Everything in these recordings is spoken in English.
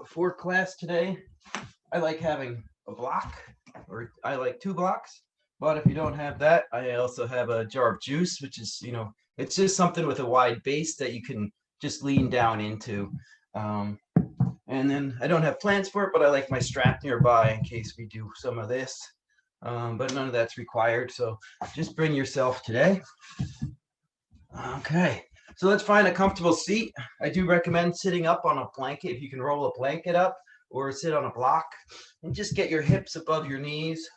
before class today, I like having a block, or I like 2 blocks. But if you don't have that, I also have a jar of juice, which is, it's just something with a wide base that you can just lean down into. Um, and then I don't have plans for it, but I like my strap nearby in case we do some of this. But none of that's required. So just bring yourself today. Okay, so let's find a comfortable seat. I do recommend sitting up on a blanket if you can roll a blanket up, or sit on a block and just get your hips above your knees.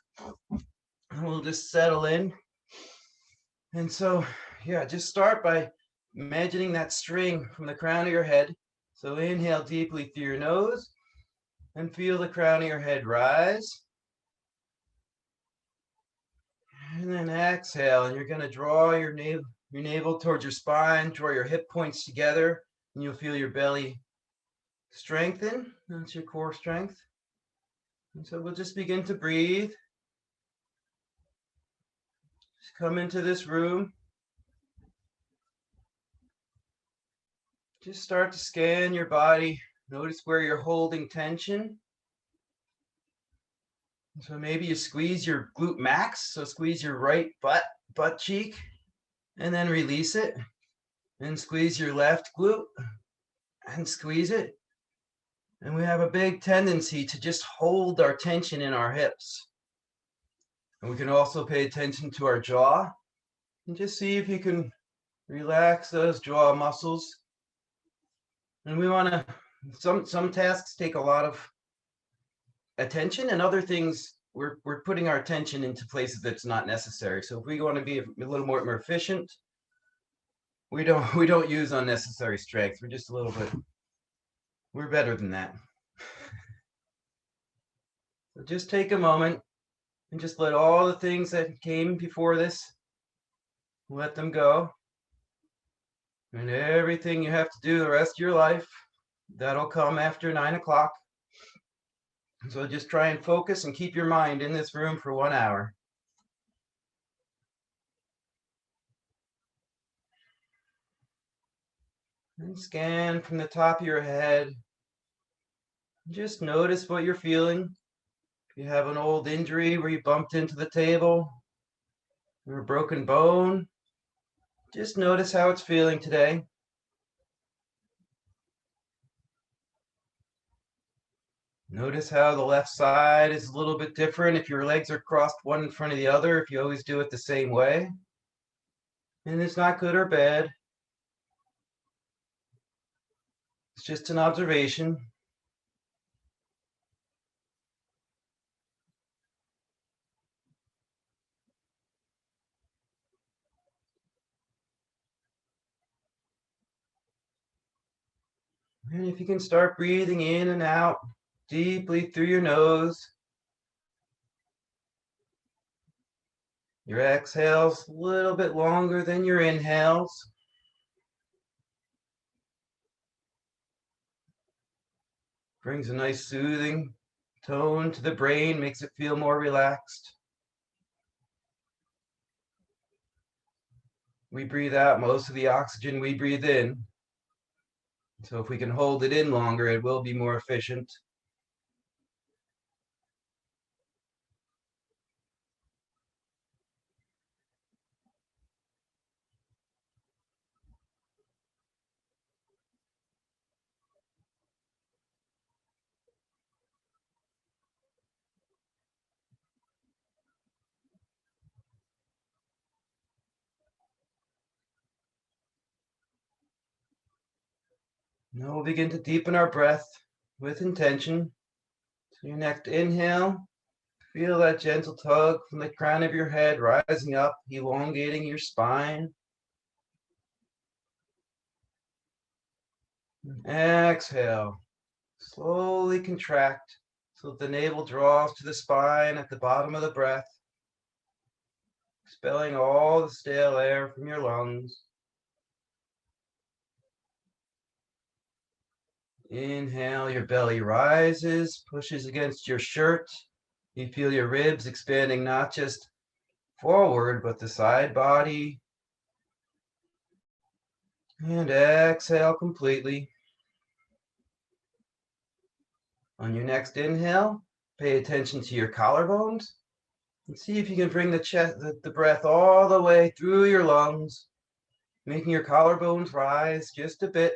And we'll just settle in. And so, yeah, just start by imagining that string from the crown of your head. So inhale deeply through your nose and feel the crown of your head rise. And then exhale, and you're going to draw your navel towards your spine, draw your hip points together, and you'll feel your belly strengthen. That's your core strength. And so we'll just begin to breathe. Just come into this room. Just start to scan your body. Notice where you're holding tension. So maybe you squeeze your glute max. So squeeze your right butt cheek, and then release it. And squeeze your left glute and squeeze it. And we have a big tendency to just hold our tension in our hips. And we can also pay attention to our jaw and just see if you can relax those jaw muscles. And we want to, some tasks take a lot of attention, and other things we're putting our attention into places that's not necessary. So if we want to be a little more efficient, we don't use unnecessary strength. We're just a little bit, we're better than that. So just take a moment and just let all the things that came before this, let them go. And everything you have to do the rest of your life, that'll come after 9 o'clock. So just try and focus and keep your mind in this room for 1 hour. And scan from the top of your head. Just notice what you're feeling. If you have an old injury where you bumped into the table, or a broken bone, just notice how it's feeling today. Notice how the left side is a little bit different if your legs are crossed one in front of the other, if you always do it the same way. And it's not good or bad. It's just an observation. And if you can start breathing in and out deeply through your nose. Your exhales a little bit longer than your inhales. Brings a nice soothing tone to the brain, makes it feel more relaxed. We breathe out most of the oxygen we breathe in. So if we can hold it in longer, it will be more efficient. Now we'll begin to deepen our breath with intention. So your next inhale, feel that gentle tug from the crown of your head rising up, elongating your spine. Exhale, slowly contract so that the navel draws to the spine at the bottom of the breath, expelling all the stale air from your lungs. Inhale, your belly rises, pushes against your shirt. You feel your ribs expanding not just forward, but the side body. And exhale completely. On your next inhale, pay attention to your collarbones and see if you can bring the breath all the way through your lungs, making your collarbones rise just a bit.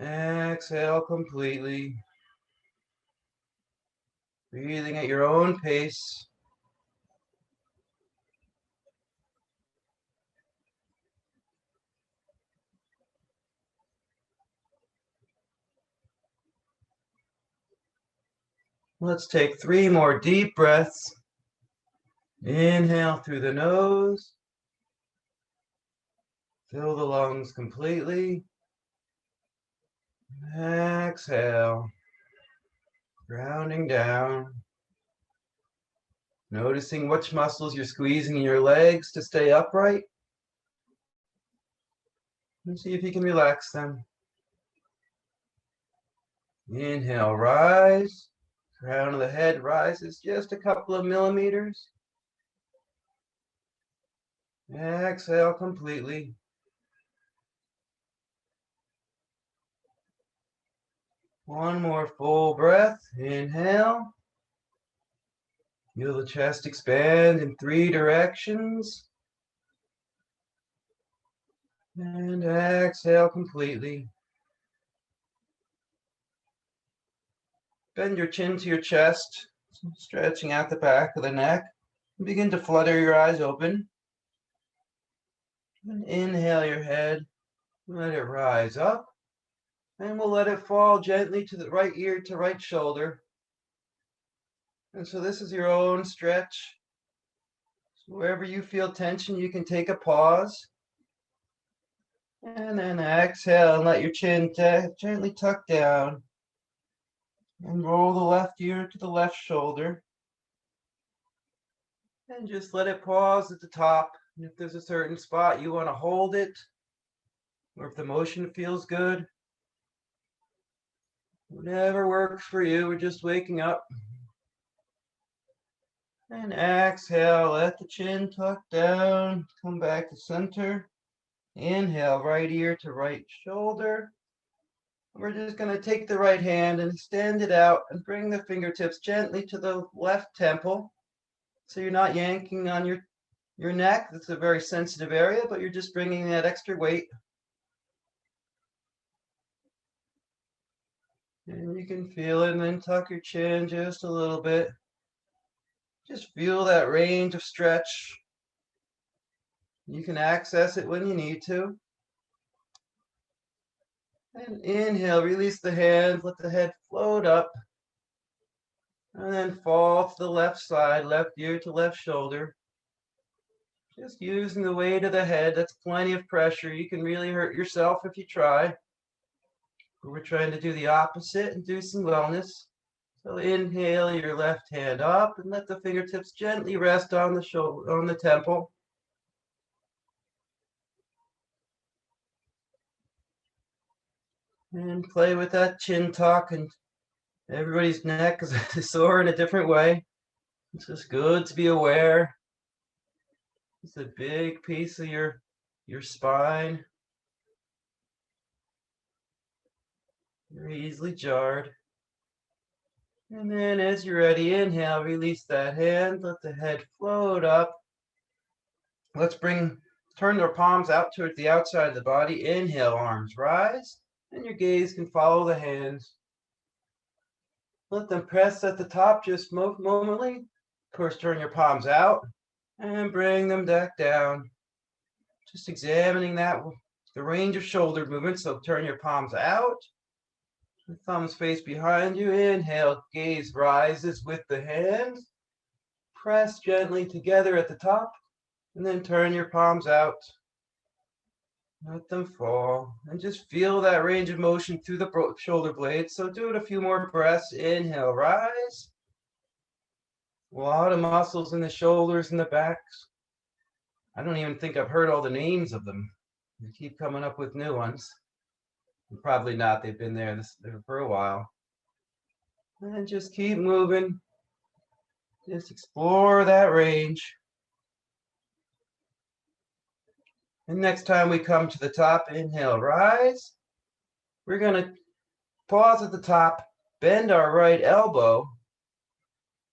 Exhale completely, breathing at your own pace. Let's take 3 more deep breaths. Inhale through the nose. Fill the lungs completely. Exhale, grounding down. Noticing which muscles you're squeezing in your legs to stay upright. And see if you can relax them. Inhale, rise. Crown of the head rises just a couple of millimeters. Exhale completely. One more full breath. Inhale. Feel the chest expand in 3 directions. And exhale completely. Bend your chin to your chest, stretching out the back of the neck. Begin to flutter your eyes open. And inhale your head. Let it rise up. And we'll let it fall gently to the right ear to right shoulder. And so this is your own stretch. So wherever you feel tension, you can take a pause. And then exhale and let your chin gently tuck down. And roll the left ear to the left shoulder. And just let it pause at the top. And if there's a certain spot you want to hold it, or if the motion feels good, whatever works for you, we're just waking up. And exhale, let the chin tuck down, come back to center. Inhale, right ear to right shoulder. We're just going to take the right hand and extend it out and bring the fingertips gently to the left temple. So you're not yanking on your neck. That's a very sensitive area, but you're just bringing that extra weight. And you can feel it, and then tuck your chin just a little bit. Just feel that range of stretch. You can access it when you need to. And inhale, release the hands, let the head float up. And then fall to the left side, left ear to left shoulder. Just using the weight of the head, that's plenty of pressure. You can really hurt yourself if you try. But we're trying to do the opposite and do some wellness. So inhale your left hand up and let the fingertips gently rest on the shoulder, on the temple. And play with that chin tuck, and everybody's neck is sore in a different way. It's just good to be aware. It's a big piece of your spine. You're easily jarred. And then as you're ready, inhale, release that hand, let the head float up. Let's turn our palms out towards the outside of the body. Inhale, arms rise, and your gaze can follow the hands. Let them press at the top just momently. Of course, turn your palms out and bring them back down. Just examining the range of shoulder movement. So turn your palms out. The thumbs face behind you. Inhale, gaze rises with the hands. Press gently together at the top, and then turn your palms out. Let them fall, and just feel that range of motion through the shoulder blades. So do it a few more breaths. Inhale, rise. A lot of muscles in the shoulders and the backs. I don't even think I've heard all the names of them. They keep coming up with new ones. Probably not. They've been there for a while. And just keep moving. Just explore that range. And next time we come to the top, inhale, rise. we're going to pause at the top, bend our right elbow,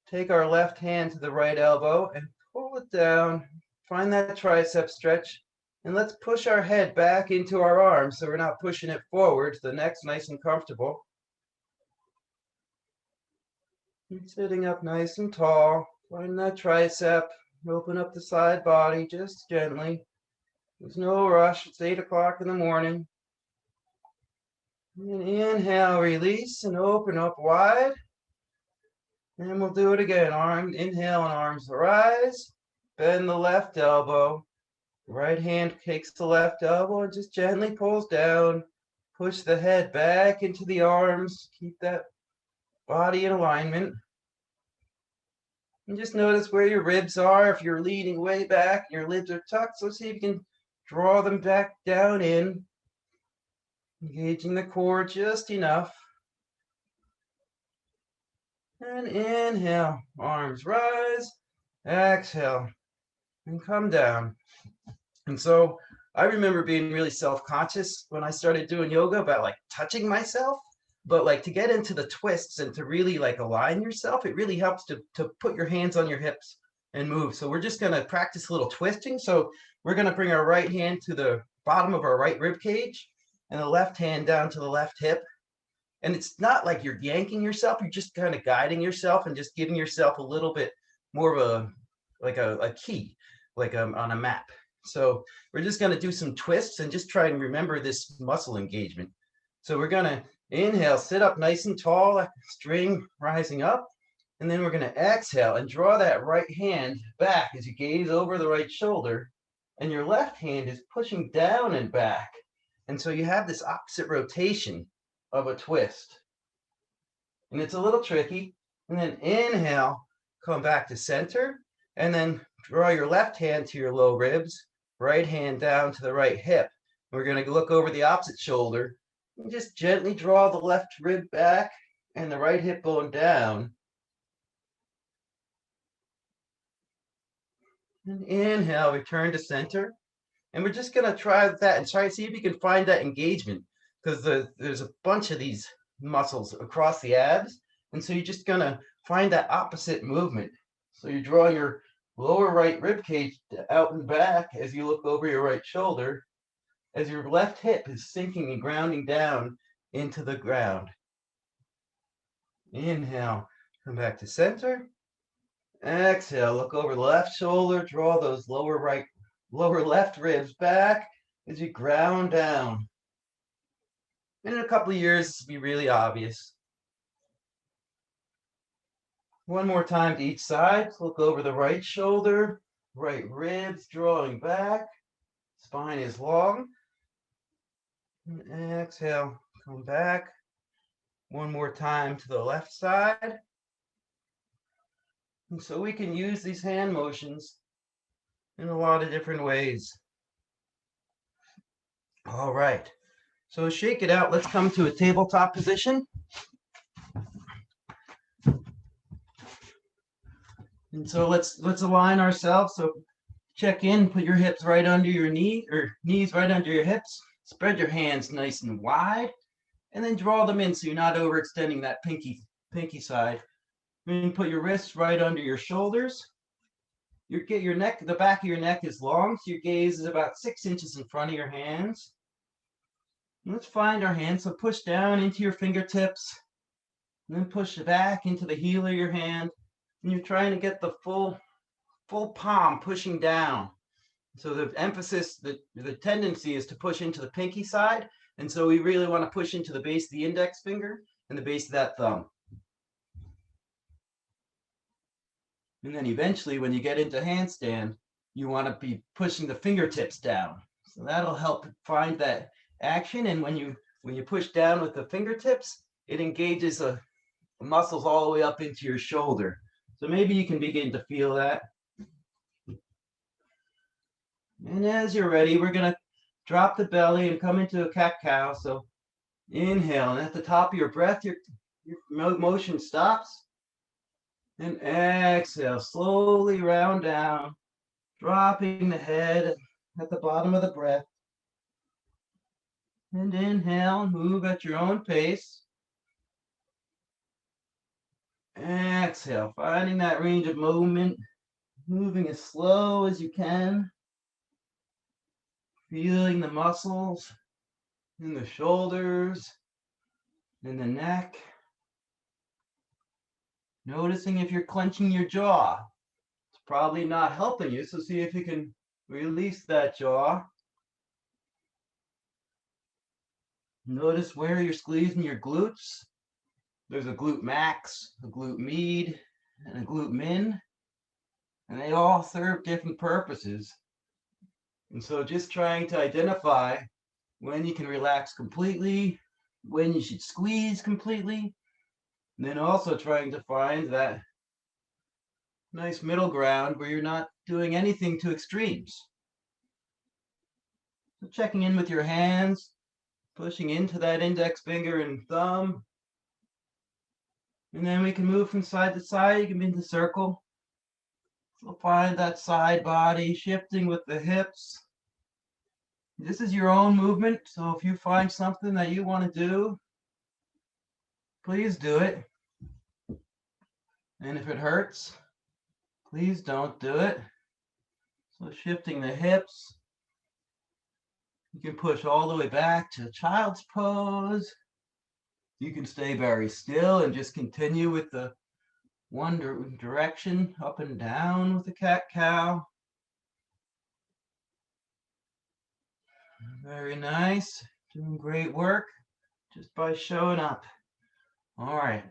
take our left hand to the right elbow and pull it down. Find that tricep stretch. And let's push our head back into our arms so we're not pushing it forward. The neck's nice and comfortable. And sitting up nice and tall. Find that tricep. Open up the side body just gently. There's no rush. It's 8 o'clock in the morning. And inhale, release, and open up wide. And we'll do it again. Inhale and arms rise. Bend the left elbow. Right hand takes the left elbow and just gently pulls down. Push the head back into the arms. Keep that body in alignment. And just notice where your ribs are. If you're leaning way back, your ribs are tucked. So see if you can draw them back down in. Engaging the core just enough. And inhale, arms rise. Exhale, and come down. And so I remember being really self-conscious when I started doing yoga about like touching myself, but like to get into the twists and to really like align yourself, it really helps to put your hands on your hips and move. So we're just going to practice a little twisting. So we're going to bring our right hand to the bottom of our right rib cage and the left hand down to the left hip. And it's not like you're yanking yourself, you're just kind of guiding yourself and just giving yourself a little bit more of a key, like on a map. So we're just going to do some twists and just try and remember this muscle engagement. So we're going to inhale, sit up nice and tall, string rising up. And then we're going to exhale and draw that right hand back as you gaze over the right shoulder. And your left hand is pushing down and back. And so you have this opposite rotation of a twist. And it's a little tricky. And then inhale, come back to center. And then draw your left hand to your low ribs. Right hand down to the right hip. We're going to look over the opposite shoulder and just gently draw the left rib back and the right hip bone down. And inhale, return to center. And we're just going to try that and try to see if you can find that engagement because there's a bunch of these muscles across the abs. And so you're just going to find that opposite movement. So you draw your lower right rib cage out and back as you look over your right shoulder, as your left hip is sinking and grounding down into the ground. Inhale, come back to center. Exhale, look over the left shoulder, draw those lower left ribs back as you ground down. And in a couple of years, this will be really obvious. One more time to each side. Look over the right shoulder, right ribs drawing back. Spine is long. And exhale, come back. One more time to the left side. And so we can use these hand motions in a lot of different ways. All right. So shake it out. Let's come to a tabletop position. And so let's align ourselves. So check in, put your hips right under your knee or knees right under your hips. Spread your hands nice and wide and then draw them in so you're not overextending that pinky side. And put your wrists right under your shoulders. Your neck, the back of your neck is long, so your gaze is about 6 inches in front of your hands. And let's find our hands. So push down into your fingertips and then push back into the heel of your hand. And you're trying to get the full palm pushing down. So the emphasis, the tendency is to push into the pinky side. And so we really want to push into the base of the index finger and the base of that thumb. And then eventually when you get into handstand, you want to be pushing the fingertips down. So that'll help find that action. And when you push down with the fingertips, it engages the muscles all the way up into your shoulder. So maybe you can begin to feel that. And as you're ready, we're going to drop the belly and come into a cat-cow. So inhale, and at the top of your breath, your motion stops. And exhale, slowly round down, dropping the head at the bottom of the breath. And inhale, move at your own pace. Exhale, finding that range of movement, moving as slow as you can. Feeling the muscles in the shoulders, in the neck. Noticing if you're clenching your jaw. It's probably not helping you, so see if you can release that jaw. Notice where you're squeezing your glutes. There's a glute max, a glute med, and a glute min, and they all serve different purposes. And so just trying to identify when you can relax completely, when you should squeeze completely, and then also trying to find that nice middle ground where you're not doing anything to extremes. So checking in with your hands, pushing into that index finger and thumb. And then we can move from side to side. You can be in the circle. So find that side body shifting with the hips. This is your own movement. So if you find something that you want to do, please do it. And if it hurts, please don't do it. So shifting the hips. You can push all the way back to child's pose. You can stay very still and just continue with the one direction, up and down with the cat-cow. Very nice. Doing great work just by showing up. All right.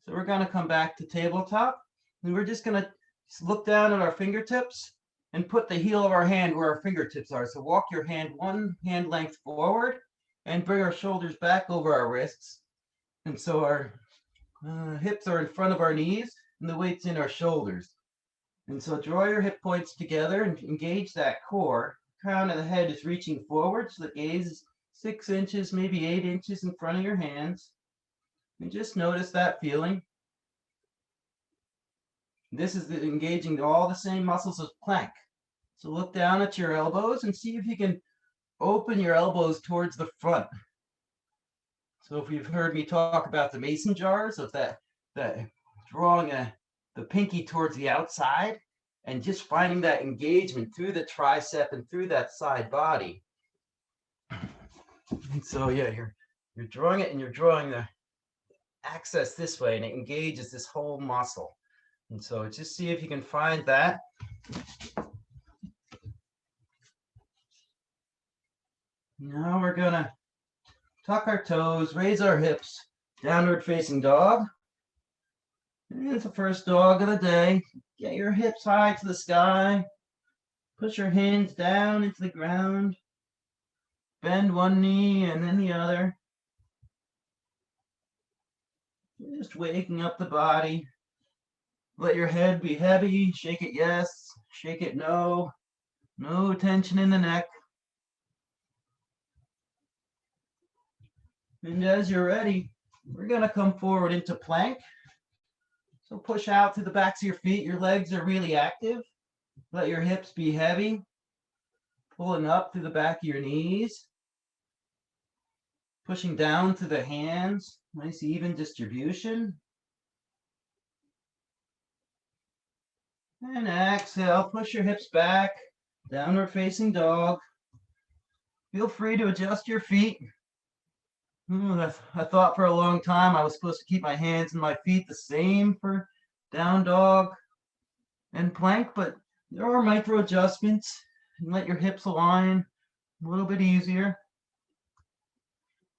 So we're going to come back to tabletop. And we're just going to look down at our fingertips and put the heel of our hand where our fingertips are. So walk your hand one hand length forward and bring our shoulders back over our wrists. And so our hips are in front of our knees and the weight's in our shoulders. And so draw your hip points together and engage that core. Crown of the head is reaching forward, so the gaze is 6 inches, maybe 8 inches in front of your hands. And just notice that feeling. This is engaging all the same muscles as plank. So look down at your elbows and see if you can open your elbows towards the front. So if you've heard me talk about the mason jars, of that drawing the pinky towards the outside and just finding that engagement through the tricep and through that side body. And so yeah, you're drawing it and you're drawing the access this way, and it engages this whole muscle. And so just see if you can find that. Now we're gonna tuck our toes, raise our hips, downward facing dog. And it's the first dog of the day. Get your hips high to the sky. Push your hands down into the ground. Bend one knee and then the other. Just waking up the body. Let your head be heavy. Shake it yes, shake it no. No tension in the neck. And as you're ready, we're going to come forward into plank. So push out to the backs of your feet. Your legs are really active. Let your hips be heavy. Pulling up through the back of your knees. Pushing down to the hands. Nice even distribution. And exhale, push your hips back. Downward facing dog. Feel free to adjust your feet. I thought for a long time I was supposed to keep my hands and my feet the same for down dog and plank, but there are micro adjustments. And let your hips align a little bit easier.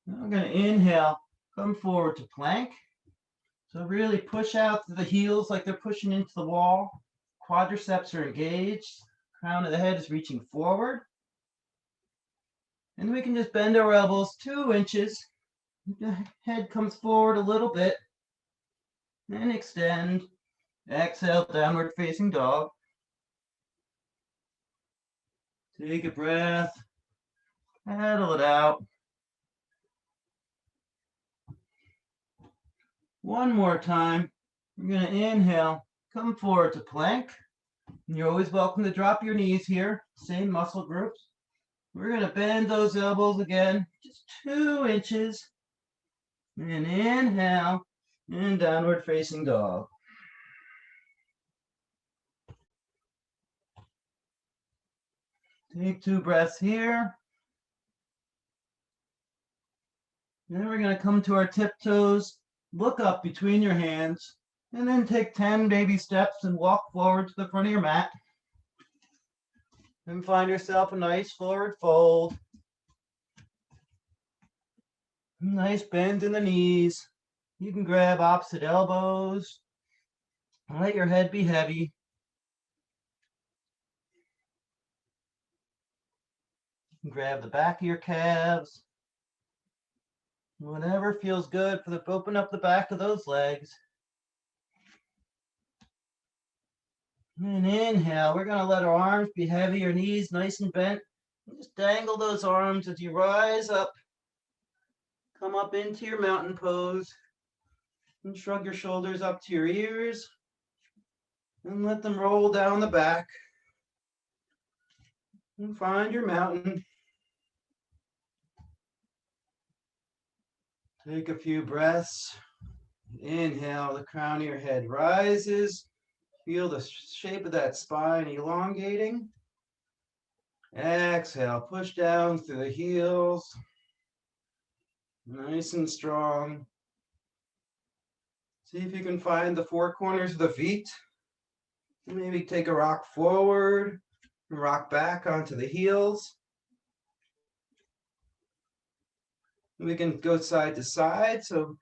Now I'm going to inhale, come forward to plank. So really push out to the heels like they're pushing into the wall. Quadriceps are engaged. Crown of the head is reaching forward. And we can just bend our elbows 2 inches. The head comes forward a little bit. And extend. Exhale, downward facing dog. Take a breath. Paddle it out. One more time. We're going to inhale, come forward to plank. You're always welcome to drop your knees here, same muscle groups. We're going to bend those elbows again, just 2 inches. And inhale, and downward facing dog. Take 2 breaths here. Then we're going to come to our tiptoes, look up between your hands, and then take 10 baby steps and walk forward to the front of your mat. And find yourself a nice forward fold. Nice bend in the knees. You can grab opposite elbows. Let your head be heavy. You can grab the back of your calves. Whatever feels good for open up the back of those legs. And inhale, we're going to let our arms be heavy, your knees nice and bent. And just dangle those arms as you rise up. Come up into your mountain pose. And shrug your shoulders up to your ears. And let them roll down the back. And find your mountain. Take a few breaths. Inhale, the crown of your head rises. Feel the shape of that spine elongating. Exhale, push down through the heels. Nice and strong. See if you can find the 4 corners of the feet. Maybe take a rock forward, and rock back onto the heels. We can go side to side, so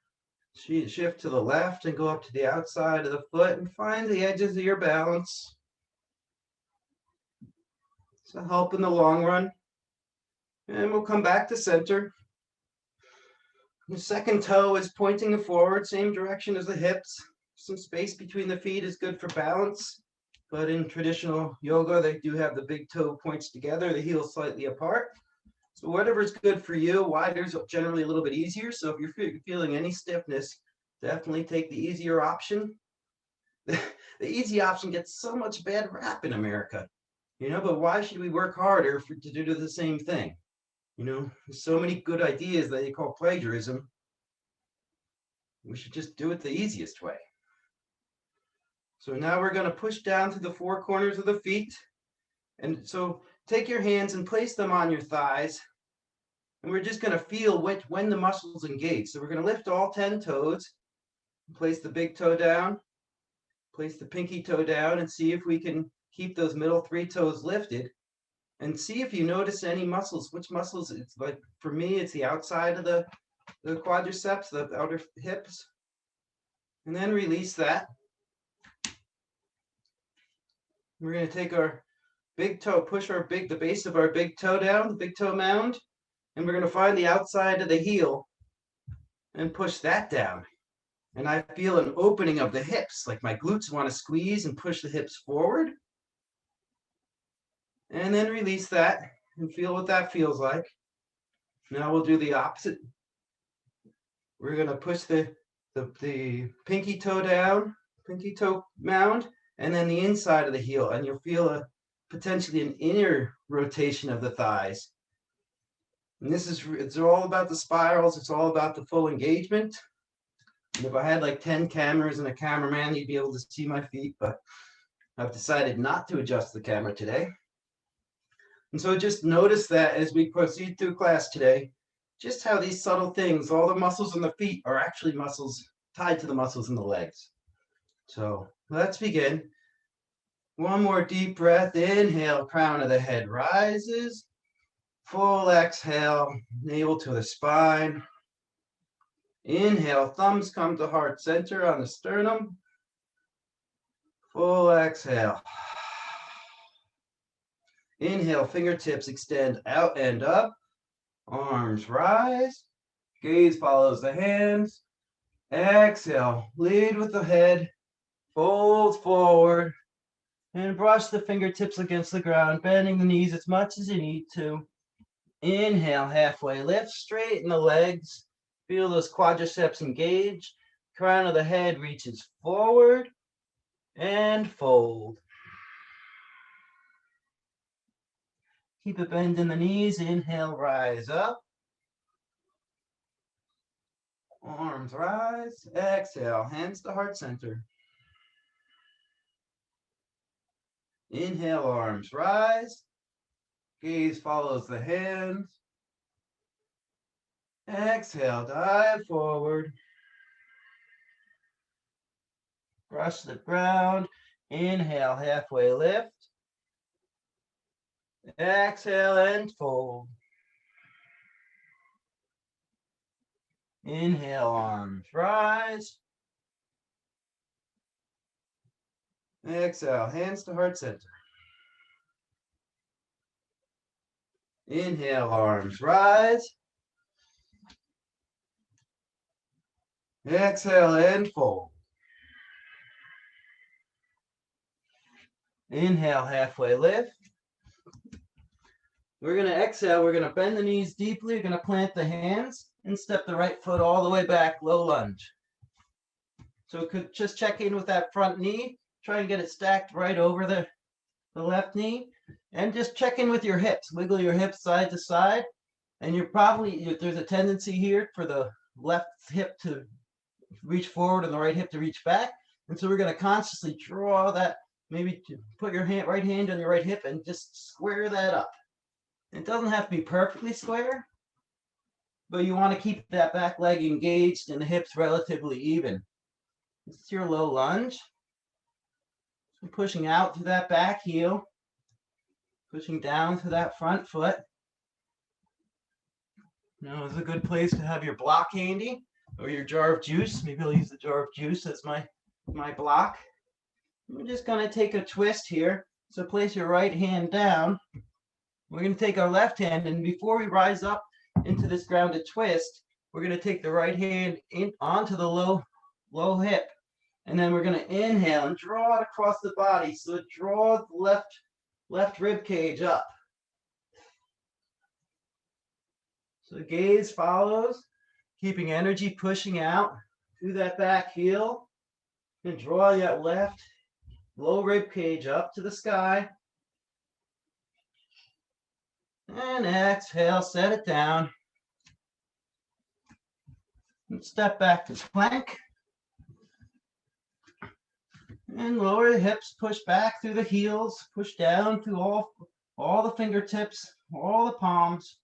shift to the left and go up to the outside of the foot and find the edges of your balance. So help in the long run. And we'll come back to center. The second toe is pointing forward, same direction as the hips. Some space between the feet is good for balance, but in traditional yoga, they do have the big toe points together, the heels slightly apart. So whatever's good for you, wider's generally a little bit easier. So if you're feeling any stiffness, definitely take the easier option. The easy option gets so much bad rap in America, but why should we work harder to do the same thing? There's so many good ideas that they call plagiarism. We should just do it the easiest way. So now we're going to push down to the 4 corners of the feet. And so take your hands and place them on your thighs. And we're just going to feel when the muscles engage. So we're going to lift all 10 toes. Place the big toe down. Place the pinky toe down and see if we can keep those middle 3 toes lifted. And see if you notice any muscles. Which muscles? It's like, for me, it's the outside of the quadriceps, the outer hips. And then release that. We're going to take our big toe, push the base of our big toe down, the big toe mound, and we're going to find the outside of the heel and push that down. And I feel an opening of the hips, like my glutes want to squeeze and push the hips forward. And then release that and feel what that feels like. Now we'll do the opposite. We're going to push the pinky toe down, pinky toe mound, and then the inside of the heel, and you'll feel potentially an inner rotation of the thighs. And it's all about the spirals. It's all about the full engagement. And if I had like 10 cameras and a cameraman, you'd be able to see my feet, but I've decided not to adjust the camera today. And so just notice that as we proceed through class today, just how these subtle things, all the muscles in the feet are actually muscles tied to the muscles in the legs. So let's begin. One more deep breath. Inhale, crown of the head rises. Full exhale, navel to the spine. Inhale, thumbs come to heart center on the sternum. Full exhale. Inhale, fingertips extend out and up. Arms rise. Gaze follows the hands. Exhale, lead with the head. Fold forward. And brush the fingertips against the ground, bending the knees as much as you need to. Inhale, halfway lift, straighten the legs. Feel those quadriceps engage. Crown of the head reaches forward and fold. Keep a bend in the knees. Inhale, rise up. Arms rise. Exhale, hands to heart center. Inhale, arms rise. Gaze follows the hands. Exhale, dive forward. Brush the ground. Inhale, halfway lift. Exhale and fold. Inhale, arms rise. Exhale, hands to heart center. Inhale, arms rise. Exhale and fold. Inhale, halfway lift. We're going to exhale. We're going to bend the knees deeply. We're going to plant the hands and step the right foot all the way back, low lunge. So we could just check in with that front knee. Try and get it stacked right over the left knee. And just check in with your hips. Wiggle your hips side to side. And there's a tendency here for the left hip to reach forward and the right hip to reach back. And so we're going to consciously draw that, maybe to put your right hand on your right hip and just square that up. It doesn't have to be perfectly square, but you want to keep that back leg engaged and the hips relatively even. This is your low lunge. So pushing out through that back heel, pushing down to that front foot. Now is a good place to have your block handy or your jar of juice. Maybe I'll use the jar of juice as my block. We're just going to take a twist here. So place your right hand down. We're going to take our left hand, and before we rise up into this grounded twist, we're going to take the right hand onto the low hip. And then we're going to inhale and draw it across the body. So draw the left rib cage up. So gaze follows, keeping energy pushing out through that back heel. And draw that left low rib cage up to the sky. And exhale, set it down. And step back to plank. And lower the hips, push back through the heels, push down through all the fingertips, all the palms.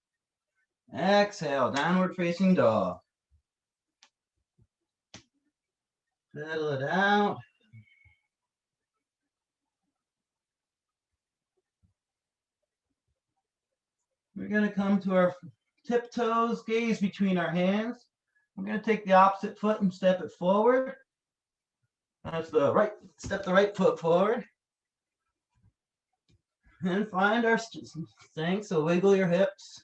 Exhale, downward facing dog. Settle it out. We're going to come to our tiptoes, gaze between our hands. We're going to take the opposite foot and step it forward. That's step the right foot forward. And find our strength, so wiggle your hips.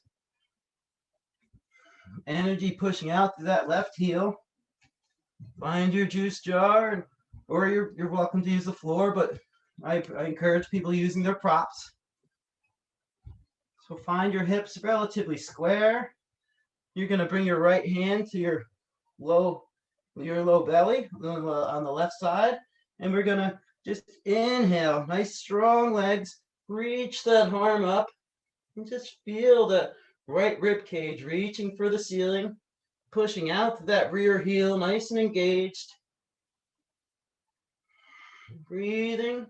Energy pushing out through that left heel. Find your juice jar, or you're welcome to use the floor, but I encourage people using their props. So find your hips relatively square. You're going to bring your right hand to your low belly on the left side. And we're going to just inhale, nice strong legs. Reach that arm up and just feel the right rib cage reaching for the ceiling, pushing out to that rear heel, nice and engaged. Breathing.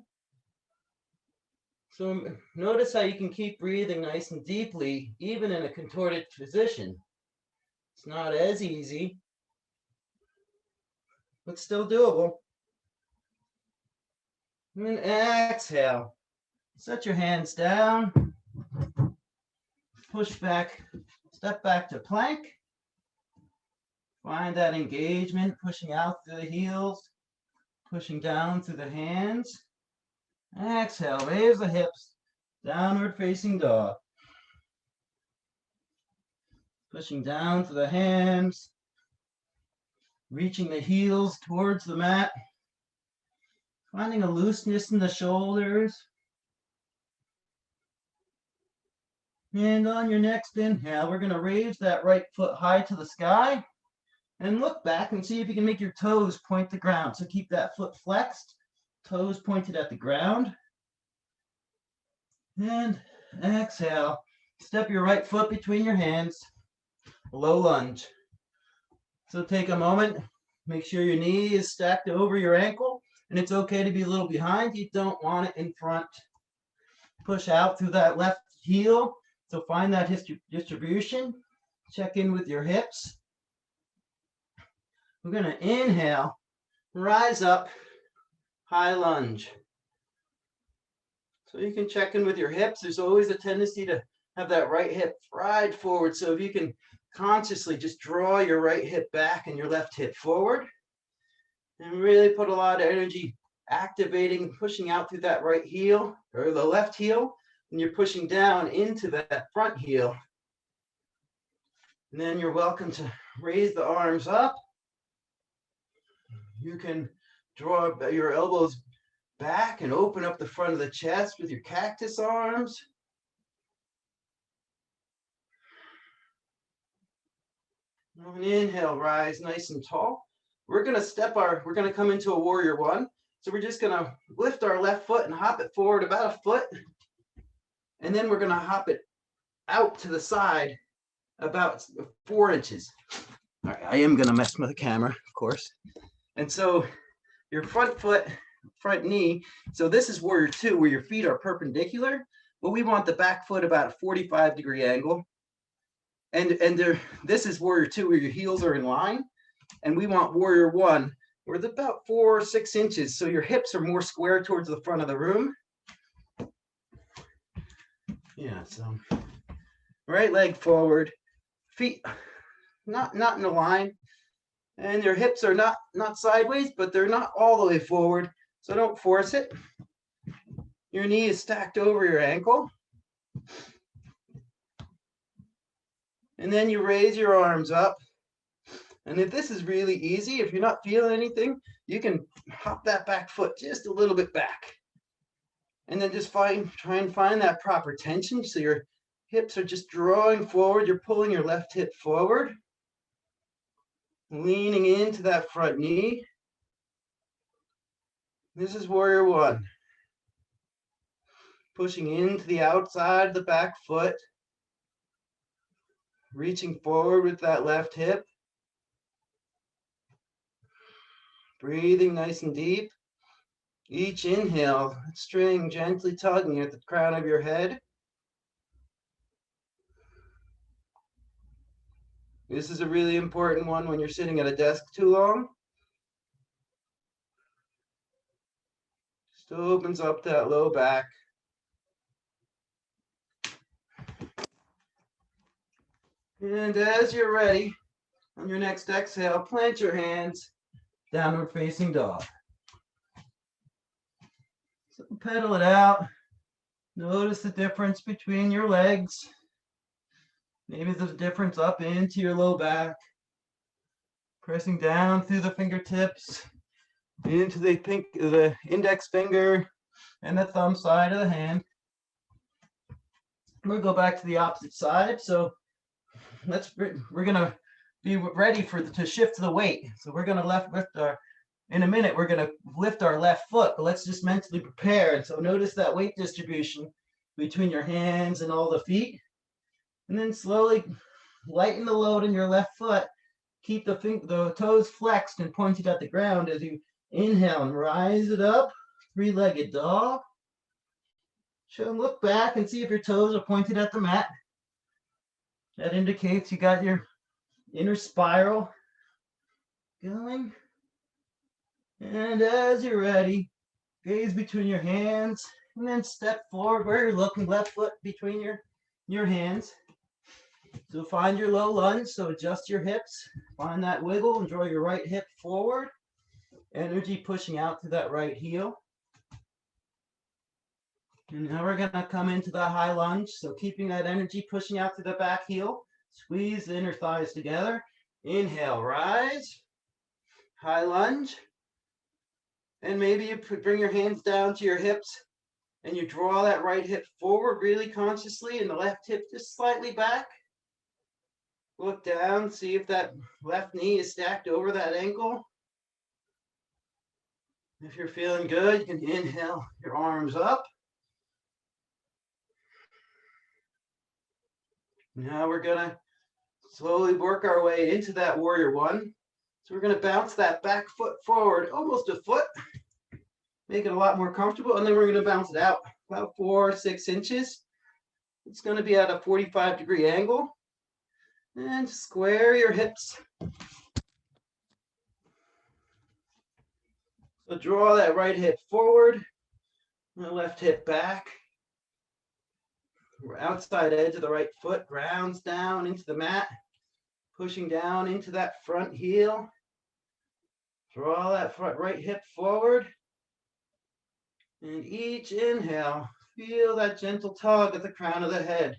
So notice how you can keep breathing nice and deeply, even in a contorted position. It's not as easy, but still doable. And then exhale. Set your hands down. Push back, step back to plank. Find that engagement, pushing out through the heels, pushing down through the hands. Exhale, raise the hips, downward facing dog. Pushing down to the hands, reaching the heels towards the mat. Finding a looseness in the shoulders. And on your next inhale, we're going to raise that right foot high to the sky and look back and see if you can make your toes point the ground. So keep that foot flexed, toes pointed at the ground. And Exhale. Step your right foot between your hands. Low lunge. So take a moment. Make sure your knee is stacked over your ankle. And it's okay to be a little behind. You don't want it in front. Push out through that left heel. So find that distribution. Check in with your hips. We're going to inhale, rise up, high lunge. So you can check in with your hips. There's always a tendency to have that right hip fried forward. So if you can consciously just draw your right hip back and your left hip forward, and really put a lot of energy activating, pushing out through that right heel or the left heel, and you're pushing down into that front heel. And then you're welcome to raise the arms up. You can draw your elbows back and open up the front of the chest with your cactus arms. And inhale, rise nice and tall. We're going to come into a warrior one. So we're just going to lift our left foot and hop it forward about a foot. And then we're going to hop it out to the side about 4 inches. All right, I am going to mess with the camera, of course. And so your front foot, front knee. So this is warrior two, where your feet are perpendicular, but we want the back foot about a 45-degree angle. And this is warrior two, where your heels are in line. And we want warrior one, where it's about 4 or 6 inches. So your hips are more square towards the front of the room. Yeah, so right leg forward, feet not in a line. And your hips are not sideways, but they're not all the way forward. So don't force it. Your knee is stacked over your ankle. And then you raise your arms up. And if this is really easy, if you're not feeling anything, you can hop that back foot just a little bit back. And then just try and find that proper tension. So your hips are just drawing forward. You're pulling your left hip forward. Leaning into that front knee. This is warrior one. Pushing into the outside of the back foot. Reaching forward with that left hip. Breathing nice and deep. Each inhale, string gently tugging at the crown of your head. This is a really important one when you're sitting at a desk too long. Just opens up that low back. And as you're ready, on your next exhale, plant your hands, downward facing dog. So pedal it out. Notice the difference between your legs. Maybe there's a difference up into your low back. Pressing down through the fingertips, into the index finger and the thumb side of the hand. We'll go back to the opposite side. So we're gonna be ready to shift the weight. So we're gonna in a minute, we're gonna lift our left foot, but let's just mentally prepare. And so notice that weight distribution between your hands and all the feet. And then slowly lighten the load in your left foot. Keep the toes flexed and pointed at the ground as you inhale and rise it up. Three-legged dog. Look back and see if your toes are pointed at the mat. That indicates you got your inner spiral going. And as you're ready, gaze between your hands and then step forward where you're looking, left foot between your hands. So find your low lunge, so adjust your hips, find that wiggle and draw your right hip forward. Energy pushing out to that right heel. And now we're gonna come into the high lunge. So keeping that energy pushing out to the back heel, squeeze the inner thighs together. Inhale, rise, high lunge. And maybe you bring your hands down to your hips and you draw that right hip forward really consciously and the left hip just slightly back. Look down, see if that left knee is stacked over that ankle. If you're feeling good, you can inhale your arms up. Now we're gonna slowly work our way into that warrior one. So we're gonna bounce that back foot forward almost a foot, make it a lot more comfortable, and then we're gonna bounce it out about 4 or 6 inches. It's gonna be at a 45-degree angle. And square your hips. So draw that right hip forward, and the left hip back. Outside edge of the right foot grounds down into the mat, pushing down into that front heel. Draw that front right hip forward. And each inhale, feel that gentle tug at the crown of the head.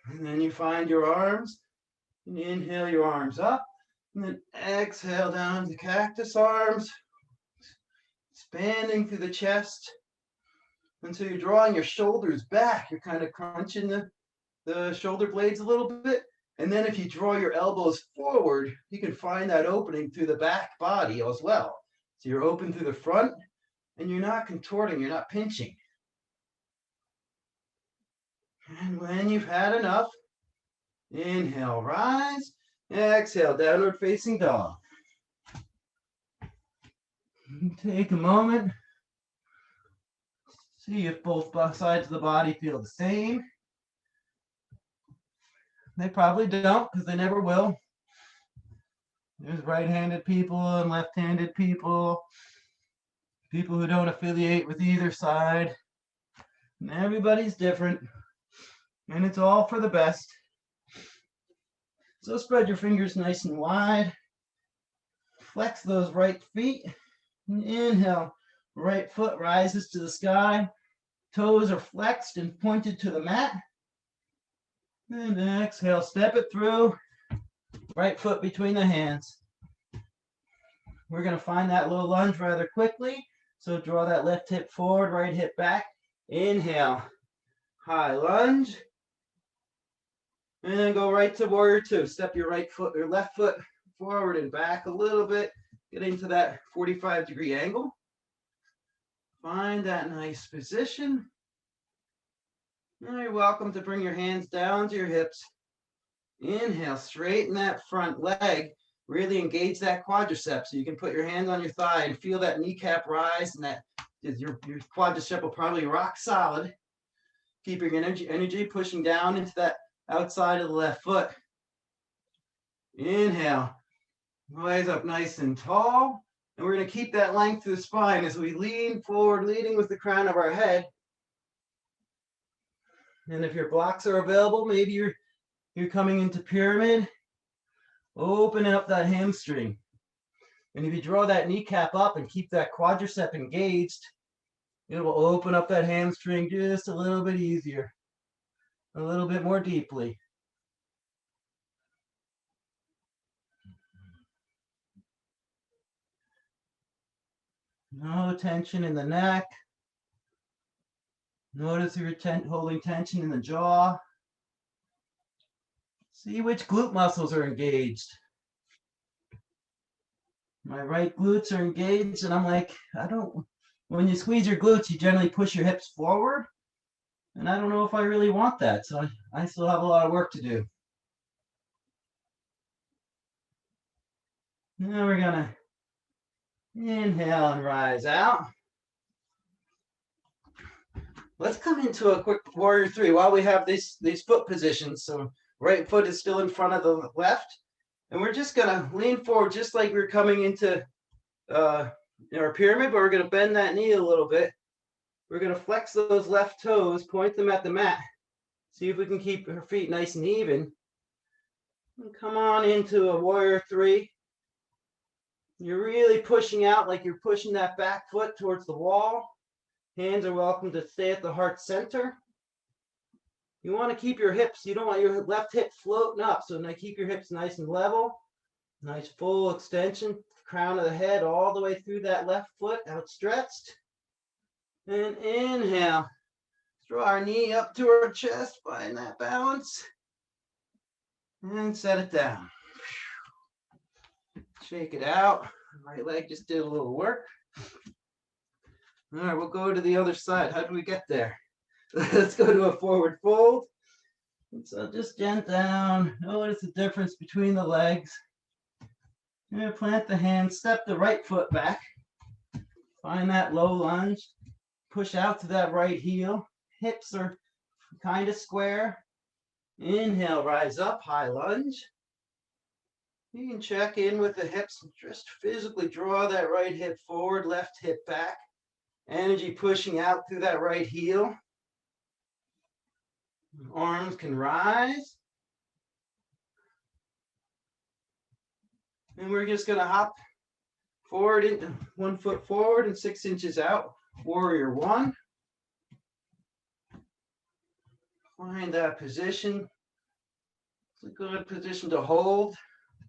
And then you find your arms, and inhale your arms up, and then exhale down to cactus arms, expanding through the chest. And so you're drawing your shoulders back. You're kind of crunching the shoulder blades a little bit. And then if you draw your elbows forward, you can find that opening through the back body as well. So you're open through the front, and you're not contorting, you're not pinching. And when you've had enough, inhale, rise. Exhale, downward facing dog. Take a moment. See if both sides of the body feel the same. They probably don't, because they never will. There's right-handed people and left-handed people, people who don't affiliate with either side. And everybody's different, and it's all for the best. So spread your fingers nice and wide. Flex those right feet. Inhale, right foot rises to the sky. Toes are flexed and pointed to the mat. And exhale, step it through. Right foot between the hands. We're going to find that low lunge rather quickly. So draw that left hip forward, right hip back. Inhale, high lunge. And then go right to warrior two. Step your right foot or left foot forward and back a little bit. Get into that 45-degree angle. Find that nice position. Now you're welcome to bring your hands down to your hips. Inhale, straighten that front leg. Really engage that quadricep. So you can put your hand on your thigh and feel that kneecap rise, and that your quadricep will probably rock solid. Keep your energy pushing down into that outside of the left foot. Inhale, rise up nice and tall. And we're going to keep that length through the spine as we lean forward, leading with the crown of our head. And if your blocks are available, maybe you're coming into pyramid. Open up that hamstring. And if you draw that kneecap up and keep that quadricep engaged, it will open up that hamstring just a little bit easier, a little bit more deeply. No tension in the neck. Notice you're holding tension in the jaw. See which glute muscles are engaged. My right glutes are engaged, and I'm like, when you squeeze your glutes, you generally push your hips forward. And I don't know if I really want that, so I still have a lot of work to do. Now we're gonna inhale and rise out. Let's come into a quick warrior three while we have these foot positions. So right foot is still in front of the left. And we're just gonna lean forward just like we're coming into our pyramid, but we're gonna bend that knee a little bit. We're gonna flex those left toes, point them at the mat. See if we can keep our feet nice and even. And come on into a warrior three. You're really pushing out like you're pushing that back foot towards the wall. Hands are welcome to stay at the heart center. You want to keep your hips, you don't want your left hip floating up. So now keep your hips nice and level. Nice full extension, crown of the head all the way through that left foot, outstretched. And inhale. Draw our knee up to our chest, find that balance. And set it down. Shake it out. Right leg just did a little work. All right, we'll go to the other side. How do we get there? Let's go to a forward fold. And so just bend down. Notice the difference between the legs. And plant the hand, step the right foot back. Find that low lunge. Push out to that right heel. Hips are kind of square. Inhale, rise up, high lunge. You can check in with the hips. Just physically draw that right hip forward, left hip back. Energy pushing out through that right heel. Arms can rise. And we're just going to hop forward, 1 foot forward and 6 inches out. Warrior one. Find that position. It's a good position to hold.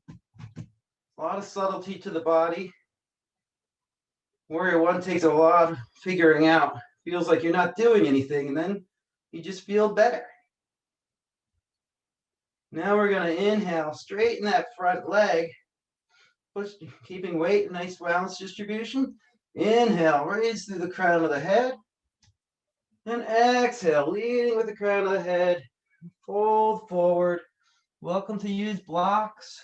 A lot of subtlety to the body. Warrior one takes a lot of figuring out. Feels like you're not doing anything, and then you just feel better. Now we're going to inhale, straighten that front leg. Push, keeping weight, nice balance distribution. Inhale, raise through the crown of the head. And exhale, leading with the crown of the head. Fold forward. Welcome to use blocks.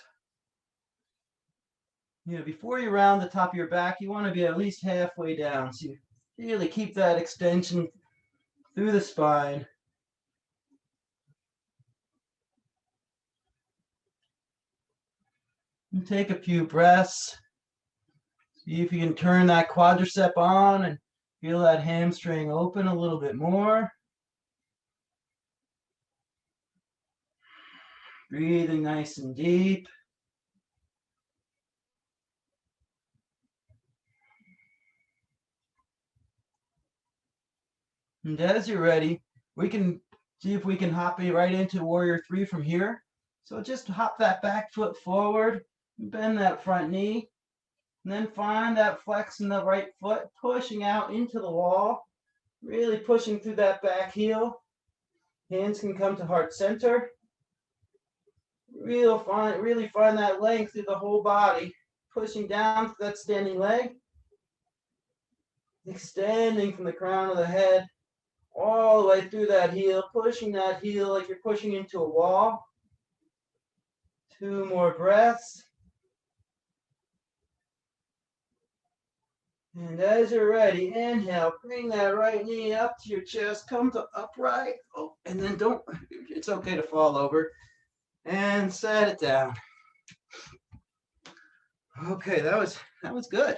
Before you round the top of your back, you want to be at least halfway down. So you really keep that extension through the spine. And take a few breaths. See if you can turn that quadricep on and feel that hamstring open a little bit more. Breathing nice and deep. And as you're ready, we can see if we can hop right into warrior three from here. So just hop that back foot forward, bend that front knee, and then find that flex in the right foot, pushing out into the wall, really pushing through that back heel. Hands can come to heart center. Really find that length through the whole body, pushing down to that standing leg, extending from the crown of the head all the way through that heel, pushing that heel like you're pushing into a wall. 2 more breaths. And as you're ready, inhale, bring that right knee up to your chest, come to upright. Oh, and then it's okay to fall over. And set it down. Okay, that was good.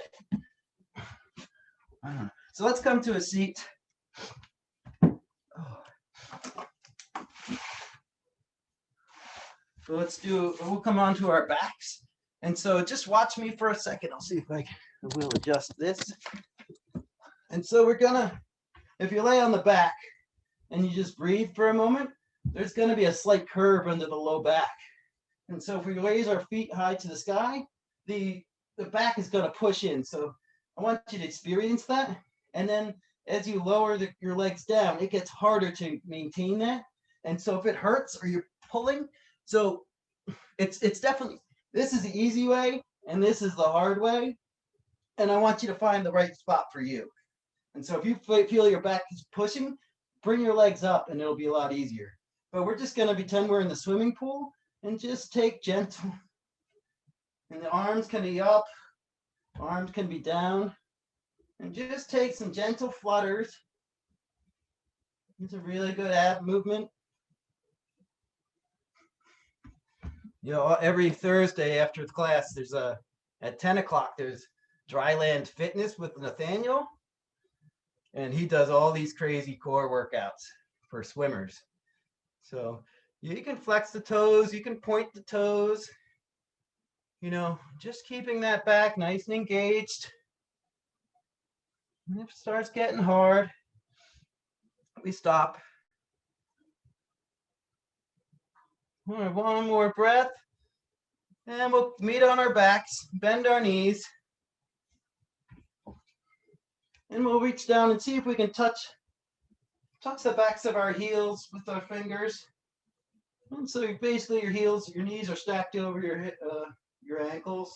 So let's come to a seat. So we'll come on to our backs. And so just watch me for a second. I'll see if I will adjust this. And so if you lay on the back and you just breathe for a moment, there's going to be a slight curve under the low back. And so if we raise our feet high to the sky, the back is going to push in. So I want you to experience that. And then as you lower your legs down, it gets harder to maintain that. And so if it hurts or you're pulling, so it's definitely, this is the easy way and this is the hard way. And I want you to find the right spot for you. And so if you feel your back is pushing, bring your legs up and it'll be a lot easier. But we're just going to pretend we're in the swimming pool and just take gentle. And the arms can be up, arms can be down. And just take some gentle flutters. It's a really good ab movement. Every Thursday after the class, at 10 o'clock, there's Dryland Fitness with Nathaniel. And he does all these crazy core workouts for swimmers. So you can flex the toes, you can point the toes, just keeping that back nice and engaged. And if it starts getting hard, we stop. One more breath. And we'll meet on our backs, bend our knees. And we'll reach down and see if we can touch the backs of our heels with our fingers. And so basically your knees are stacked over your ankles.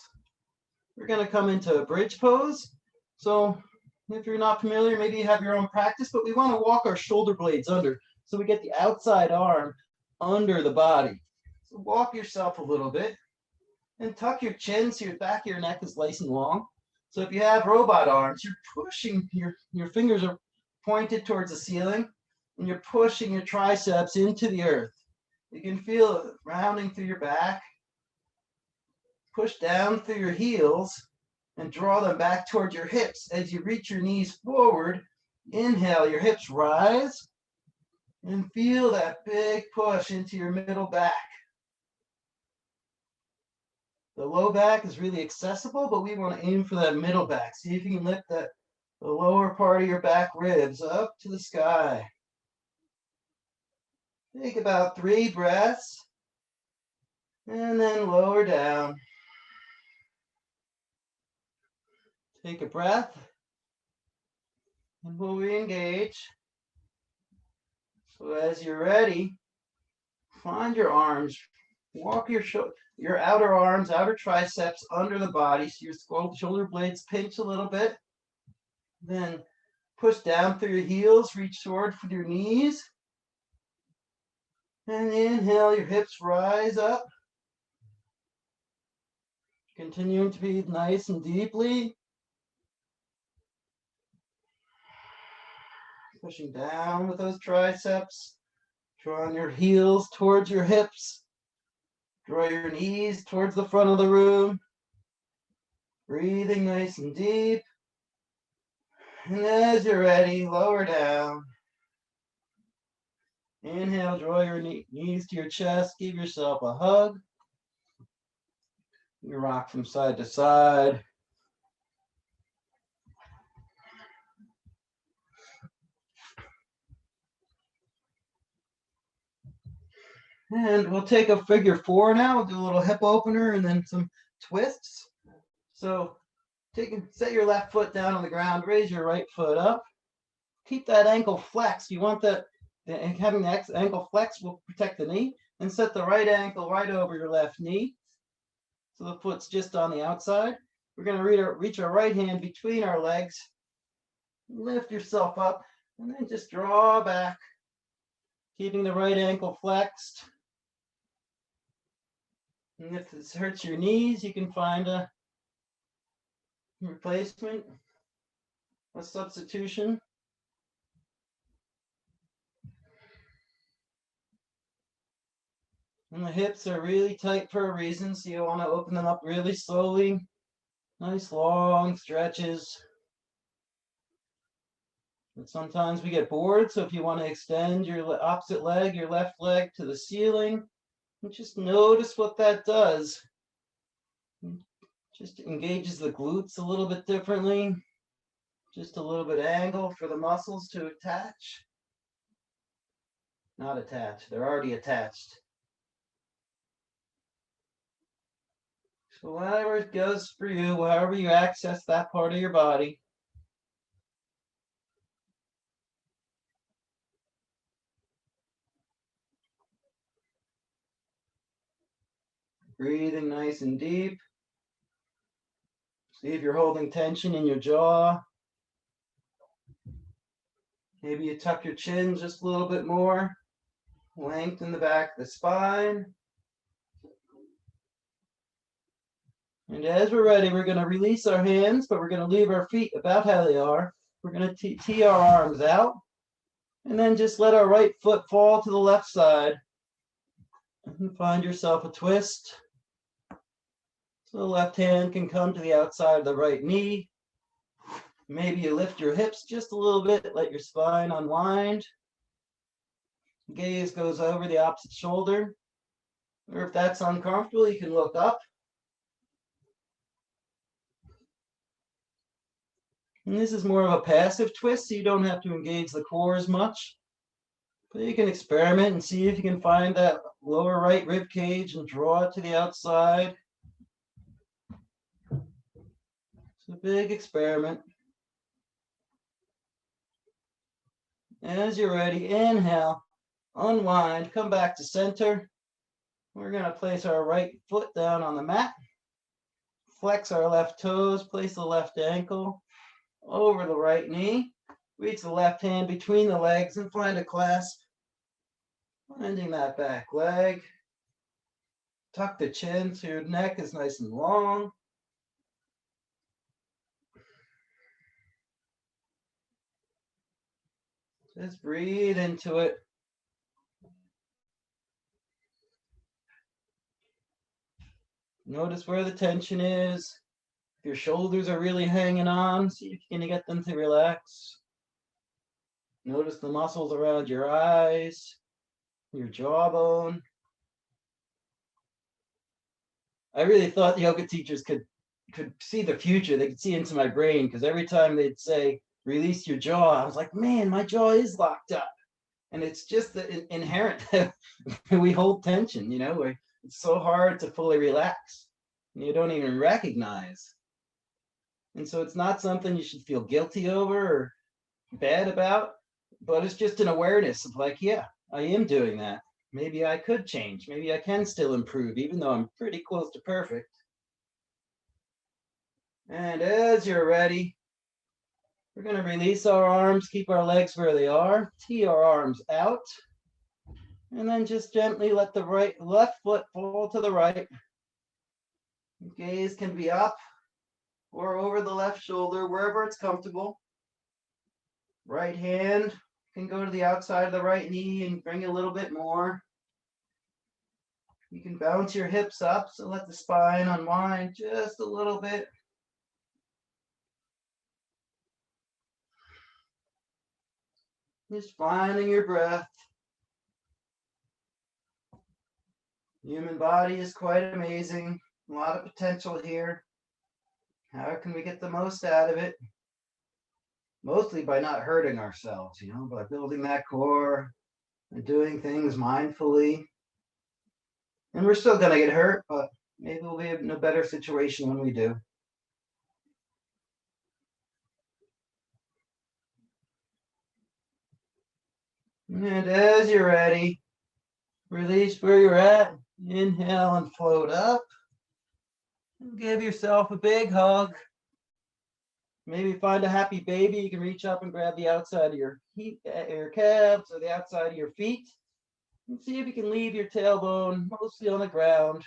We're going to come into a bridge pose. So if you're not familiar, maybe you have your own practice, but we want to walk our shoulder blades under. So we get the outside arm under the body. So walk yourself a little bit and tuck your chin so your back of your neck is nice and long. So if you have robot arms, you're pushing, your fingers are pointed towards the ceiling, and you're pushing your triceps into the earth. You can feel it rounding through your back. Push down through your heels and draw them back towards your hips as you reach your knees forward. Inhale, your hips rise, and feel that big push into your middle back. The low back is really accessible, but we want to aim for that middle back. See if you can lift the lower part of your back ribs up to the sky. Take about 3 breaths, and then lower down. Take a breath, and we'll re-engage. So as you're ready, find your arms. Walk your outer arms, outer triceps under the body, so your shoulder blades pinch a little bit. Then push down through your heels, reach forward for your knees. And inhale, your hips rise up. Continuing to breathe nice and deeply. Pushing down with those triceps. Drawing your heels towards your hips. Draw your knees towards the front of the room. Breathing nice and deep. And as you're ready, lower down. Inhale, draw your knees to your chest. Give yourself a hug. You rock from side to side. And we'll take a figure 4 now. We'll do a little hip opener and then some twists. So set your left foot down on the ground, raise your right foot up. Keep that ankle flexed. You want having the ankle flexed will protect the knee, and set the right ankle right over your left knee. So the foot's just on the outside. We're going to reach our right hand between our legs. Lift yourself up, and then just draw back, keeping the right ankle flexed. And if this hurts your knees, you can find a replacement, a substitution. And the hips are really tight for a reason, so you want to open them up really slowly. Nice long stretches. But sometimes we get bored, so if you want to extend your opposite leg, your left leg to the ceiling, and just notice what that does. Just engages the glutes a little bit differently. Just a little bit angle for the muscles to attach. Not attach, they're already attached. So whatever it goes for you, however you access that part of your body. Breathing nice and deep. See if you're holding tension in your jaw. Maybe you tuck your chin just a little bit more. Lengthen the back of the spine. And as we're ready, we're going to release our hands, but we're going to leave our feet about how they are. We're going to tee our arms out. And then just let our right foot fall to the left side. And find yourself a twist. So the left hand can come to the outside of the right knee. Maybe you lift your hips just a little bit, let your spine unwind. Gaze goes over the opposite shoulder. Or if that's uncomfortable, you can look up. And this is more of a passive twist, so you don't have to engage the core as much. But you can experiment and see if you can find that lower right rib cage and draw it to the outside. It's a big experiment. As you're ready, inhale, unwind, come back to center. We're going to place our right foot down on the mat. Flex our left toes, place the left ankle over the right knee. Reach the left hand between the legs and find a clasp. Bending that back leg. Tuck the chin so your neck is nice and long. Just breathe into it. Notice where the tension is. If your shoulders are really hanging on, see if you can get them to relax. Notice the muscles around your eyes, your jawbone. I really thought yoga teachers could see the future. They could see into my brain because every time they'd say, release your jaw, I was like, man, my jaw is locked up. And it's just the inherent, we hold tension, where it's so hard to fully relax. And you don't even recognize. And so it's not something you should feel guilty over or bad about, but it's just an awareness of like, yeah, I am doing that. Maybe I could change. Maybe I can still improve, even though I'm pretty close to perfect. And as you're ready, we're going to release our arms, keep our legs where they are, tee our arms out, and then just gently let the left foot fall to the right. Gaze can be up or over the left shoulder, wherever it's comfortable. Right hand can go to the outside of the right knee and bring a little bit more. You can bounce your hips up, so let the spine unwind just a little bit. Just finding your breath. Human body is quite amazing. A lot of potential here. How can we get the most out of it? Mostly by not hurting ourselves, by building that core and doing things mindfully. And we're still going to get hurt, but maybe we'll be in a better situation when we do. And as you're ready, release where you're at. Inhale and float up. And give yourself a big hug. Maybe find a happy baby. You can reach up and grab the outside of your calves or the outside of your feet. And see if you can leave your tailbone mostly on the ground.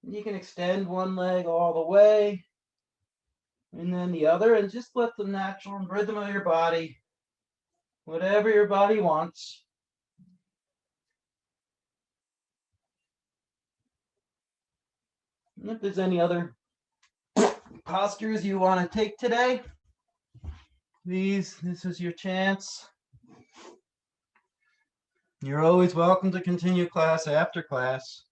You can extend one leg all the way and then the other, and just let the natural rhythm of your body, whatever your body wants. And if there's any other postures you want to take today, please, this is your chance. You're always welcome to continue class after class.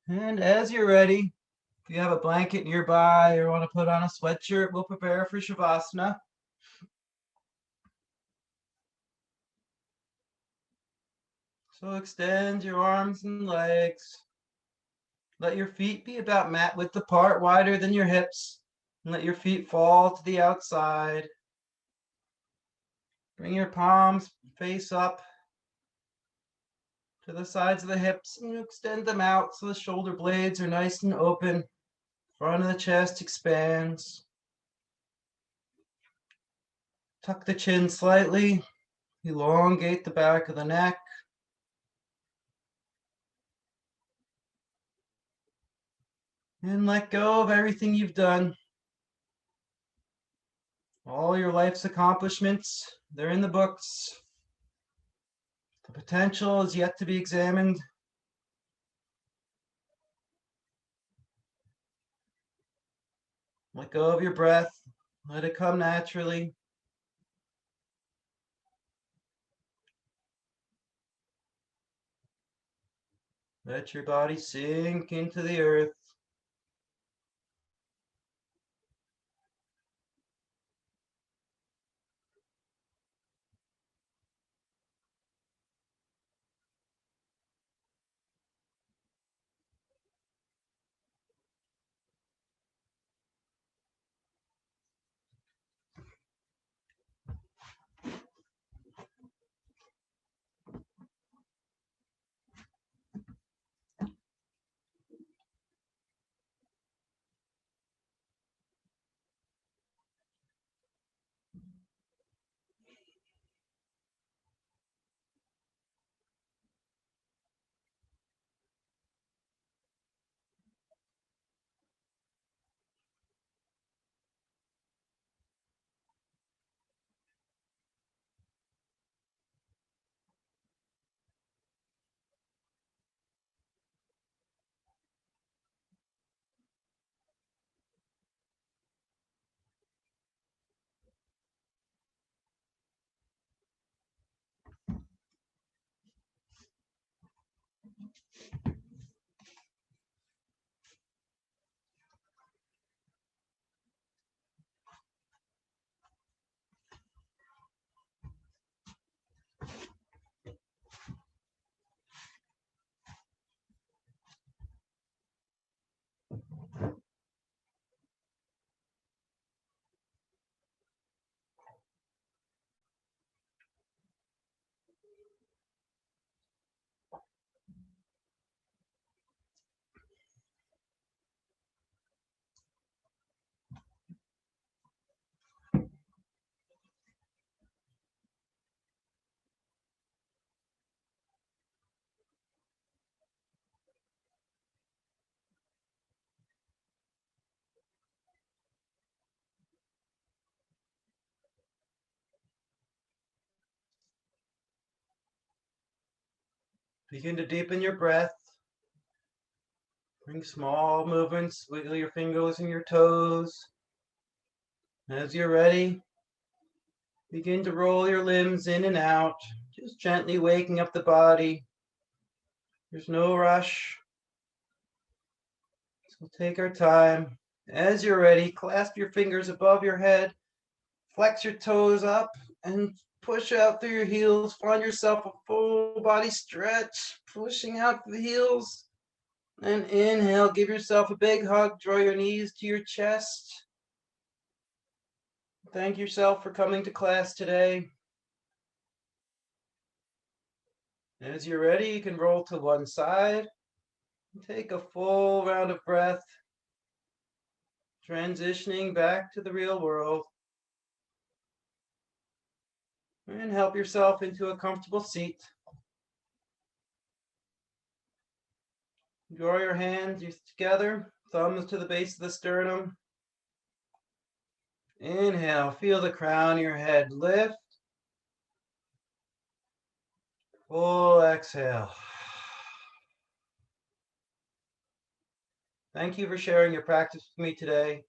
And as you're ready, if you have a blanket nearby or want to put on a sweatshirt, we'll prepare for Shavasana. So extend your arms and legs. Let your feet be about mat width apart, wider than your hips. And let your feet fall to the outside. Bring your palms face up to the sides of the hips and extend them out so the shoulder blades are nice and open. Front of the chest expands. Tuck the chin slightly. Elongate the back of the neck. And let go of everything you've done. All your life's accomplishments, they're in the books. The potential is yet to be examined. Let go of your breath. Let it come naturally. Let your body sink into the earth. Begin to deepen your breath. Bring small movements, wiggle your fingers and your toes. As you're ready, begin to roll your limbs in and out, just gently waking up the body. There's no rush. So we'll take our time. As you're ready, clasp your fingers above your head, flex your toes up, and push out through your heels. Find yourself a full body stretch, pushing out the heels. And inhale, give yourself a big hug, draw your knees to your chest. Thank yourself for coming to class today. As you're ready, you can roll to one side. Take a full round of breath, transitioning back to the real world. And help yourself into a comfortable seat. Draw your hands together, thumbs to the base of the sternum. Inhale, feel the crown of your head lift. Full exhale. Thank you for sharing your practice with me today.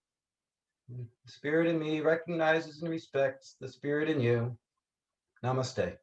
The spirit in me recognizes and respects the spirit in you. Namaste.